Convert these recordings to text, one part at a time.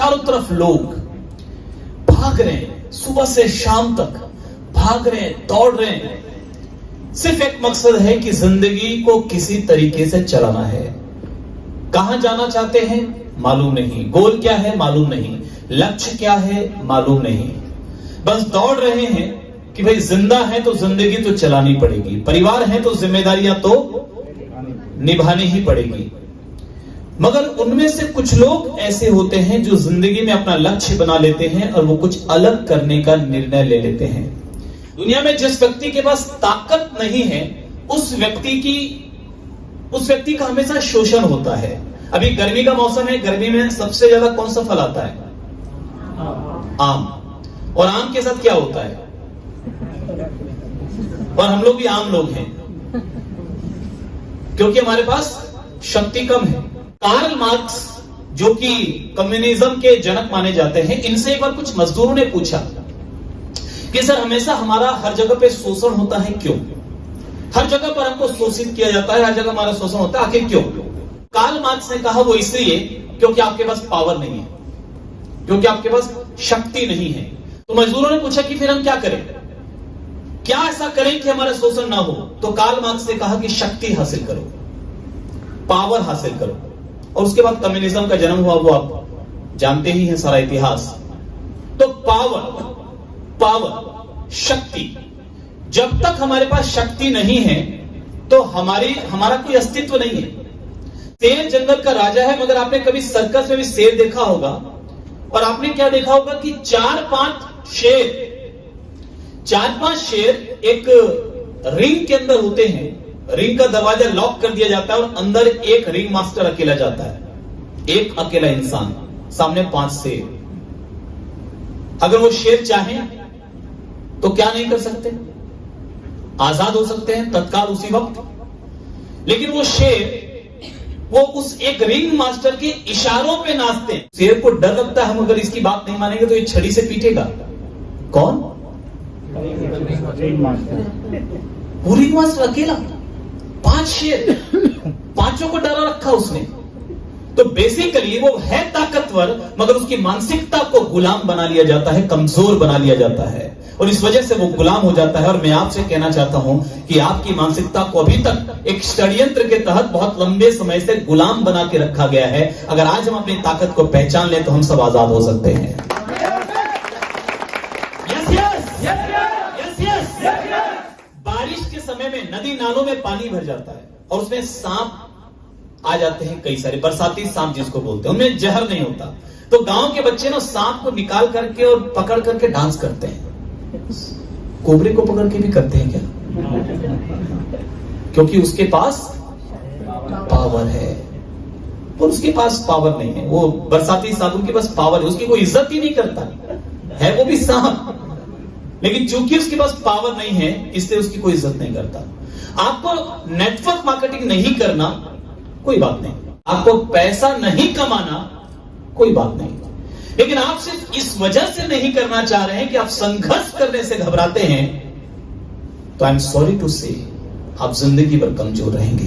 चारों तरफ लोग भाग रहे हैं, सुबह से शाम तक भाग रहे हैं, दौड़ रहे हैं। सिर्फ एक मकसद है कि जिंदगी को किसी तरीके से चलाना है। कहां जाना चाहते हैं मालूम नहीं, गोल क्या है मालूम नहीं, लक्ष्य क्या है मालूम नहीं, बस दौड़ रहे हैं कि भाई जिंदा है तो जिंदगी तो चलानी पड़ेगी, परिवार है तो जिम्मेदारियां तो निभानी ही पड़ेगी। मगर उनमें से कुछ लोग ऐसे होते हैं जो जिंदगी में अपना लक्ष्य बना लेते हैं और वो कुछ अलग करने का निर्णय ले लेते हैं। दुनिया में जिस व्यक्ति के पास ताकत नहीं है उस व्यक्ति का हमेशा शोषण होता है। अभी गर्मी का मौसम है, गर्मी में सबसे ज्यादा कौन सा फल आता है? आम। और आम के साथ क्या होता है? और हम लोग भी आम लोग हैं क्योंकि हमारे पास शक्ति कम है। कार्ल मार्क्स जो कि कम्युनिज्म के जनक माने जाते हैं, इनसे एक बार कुछ मजदूरों ने पूछा कि सर हमेशा हमारा हर जगह पे शोषण होता है क्यों? हर जगह पर हमको शोषित किया जाता है, हर जगह हमारा शोषण होता है, आखिर क्यों? कार्ल मार्क्स ने कहा वो इसलिए क्योंकि आपके पास पावर नहीं है, क्योंकि आपके पास शक्ति नहीं है। तो मजदूरों ने पूछा कि फिर हम क्या करें, क्या ऐसा करें कि हमारा शोषण ना हो? तो कार्ल मार्क्स ने कहा कि शक्ति हासिल करो, पावर हासिल करो। और उसके बाद कम्युनिज्म का जन्म हुआ, वो आप जानते ही हैं सारा इतिहास। तो पावर, शक्ति, जब तक हमारे पास शक्ति नहीं है तो हमारा कोई अस्तित्व नहीं है। शेर जंगल का राजा है, मगर आपने कभी सर्कस में भी शेर देखा होगा और आपने क्या देखा होगा कि 4-5 शेर एक रिंग के अंदर होते हैं। रिंग का दरवाजा लॉक कर दिया जाता है और अंदर एक रिंग मास्टर अकेला जाता है, एक अकेला इंसान, सामने 5 शेर। अगर वो शेर चाहे तो क्या नहीं कर सकते? आजाद हो सकते हैं तत्काल उसी वक्त। लेकिन वो शेर वो उस एक रिंग मास्टर के इशारों पे नाचते हैं। शेर को डर लगता है हम अगर इसकी बात नहीं मानेंगे तो ये छड़ी से पीटेगा। कौन? वो रिंग मास्टर अकेला, 5 शेर, 5 को डरा रखा उसने। तो बेसिकली वो है ताकतवर, मगर उसकी मानसिकता को गुलाम बना लिया जाता है, कमजोर बना लिया जाता है और इस वजह से वो गुलाम हो जाता है। और मैं आपसे कहना चाहता हूं कि आपकी मानसिकता को अभी तक एक षड्यंत्र के तहत बहुत लंबे समय से गुलाम बना के रखा गया है। अगर आज हम अपनी ताकत को पहचान लें तो हम सब आजाद हो सकते हैं। बारिश के समय में नदी नालों में पानी भर जाता है और उसमें सांप आ जाते हैं, कई सारे बरसाती सांप जिसको बोलते हैं, उनमें जहर नहीं होता। तो गांव के बच्चे ना सांप को निकाल करके और पकड़ करके डांस करते हैं। कोबरे को पकड़ के भी करते हैं क्या? क्योंकि उसके पास पावर है और उसके पास पावर नहीं है। वो बरसाती सांप के पास पावर है, उसकी कोई इज्जत ही नहीं करता है, वो भी सांप, लेकिन चूंकि उसके पास पावर नहीं है इसलिए उसकी कोई इज्जत नहीं करता। आपको नेटवर्क मार्केटिंग नहीं करना, कोई बात नहीं। आपको पैसा नहीं कमाना, कोई बात नहीं। लेकिन आप सिर्फ इस वजह से नहीं करना चाह रहे हैं कि आप संघर्ष करने से घबराते हैं, तो आई एम सॉरी टू से आप जिंदगी भर कमजोर रहेंगे।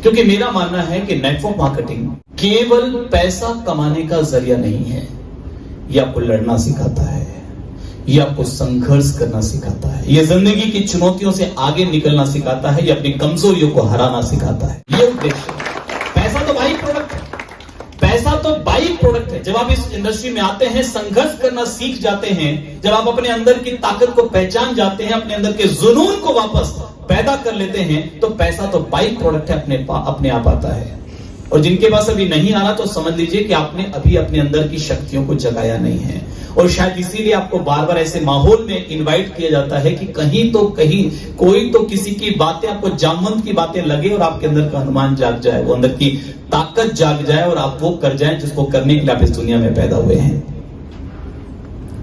क्योंकि मेरा मानना है कि नेटवर्क मार्केटिंग केवल पैसा कमाने का जरिया नहीं है। यह आपको लड़ना सिखाता है, ये आपको संघर्ष करना सिखाता है, ये जिंदगी की चुनौतियों से आगे निकलना सिखाता है, ये अपनी कमजोरियों को हराना सिखाता है। ये उद्देश्य। पैसा तो बाई प्रोडक्ट है, पैसा तो बाई प्रोडक्ट है। जब आप इस इंडस्ट्री में आते हैं, संघर्ष करना सीख जाते हैं, जब आप अपने अंदर की ताकत को पहचान जाते हैं, अपने अंदर के जुनून को वापस पैदा कर लेते हैं, तो पैसा तो बाई प्रोडक्ट है, अपने आप आता है। और जिनके पास अभी नहीं आ रहा तो समझ लीजिए कि आपने अभी अपने अंदर की शक्तियों को जगाया नहीं है। और शायद इसीलिए आपको बार बार ऐसे माहौल में इनवाइट किया जाता है कि कहीं कोई तो किसी की बातें, आपको जामवंत की बातें लगे और आपके अंदर का हनुमान जाग जाए, वो अंदर की ताकत जाग जाए और आप वो कर जाएं जिसको करने के लिए आप इस दुनिया में पैदा हुए हैं।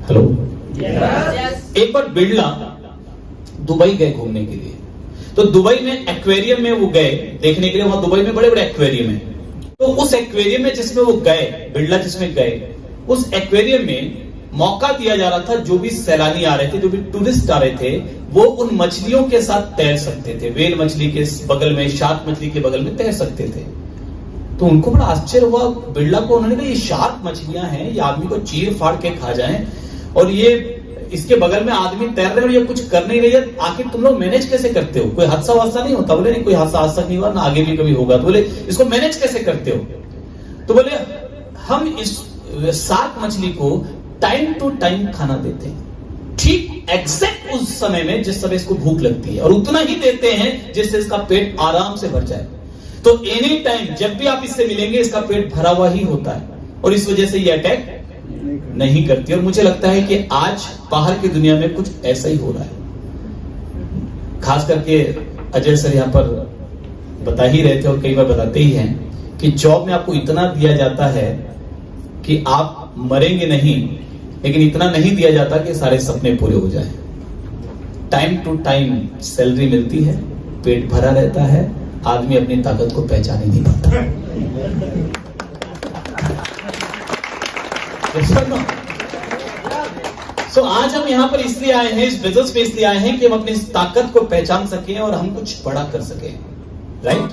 हेलो, एक बार बिरला दुबई गए घूमने के लिए। तो दुबई में एक्वेरियम में वो गए देखने के लिए। वहां दुबई में बड़े बड़े एक्वेरियम है। तो उस एक्वेरियम में जिसमें वो गए, बिरला जिसमें गए, उस एक्वेरियम में मौका दिया जा रहा था, जो भी सैलानी आ रहे थे, जो भी टूरिस्ट आ रहे थे, वो उन मछलियों के साथ तैर सकते थे। वेल मछली के बगल में, शार्क मछली के बगल में तैर सकते थे। तो उनको बड़ा आश्चर्य हुआ बिरला को। उन्होंने कहा ये शार्क मछलियां हैं, ये आदमी को चीर फाड़ के खा जाएं, और ये इसके बगल में आदमी तैर रहे हैं और ये कुछ कर नहीं रही है, आखिर तुम लोग मैनेज कैसे करते हो? कोई हादसा वादसा नहीं होता? बोले नहीं, कोई हादसा आज तक नहीं हुआ, ना आगे भी कभी होगा। तो बोले इसको मैनेज कैसे करते हो? तो बोले हम इस शार्क मछली को टाइम टू टाइम खाना देते हैं, ठीक एग्जैक्ट उस समय में जिस समय इसको भूख लगती है, और उतना ही देते हैं जिससे इसका पेट आराम से भर जाए। तो एनी टाइम जब भी आप इससे मिलेंगे इसका पेट भरा हुआ ही होता है, और इस वजह से ये अटैक नहीं करती। और मुझे लगता है कि आज बाहर की दुनिया में कुछ ऐसा ही हो रहा है। खास करके अजय सर यहां पर बता ही रहे थे और कई बार बताते ही हैं कि जॉब में आपको इतना दिया जाता है कि आप मरेंगे नहीं, लेकिन इतना नहीं दिया जाता कि सारे सपने पूरे हो जाए। टाइम टू टाइम सैलरी मिलती है, पेट भरा रहता है, आदमी अपनी ताकत को पहचान ही नहीं पाता। So, आज हम यहां पर इसलिए आए हैं, इस बिजनेस में इसलिए आए हैं कि हम अपनी इस ताकत को पहचान सकें और हम कुछ बड़ा कर सकें, राइट?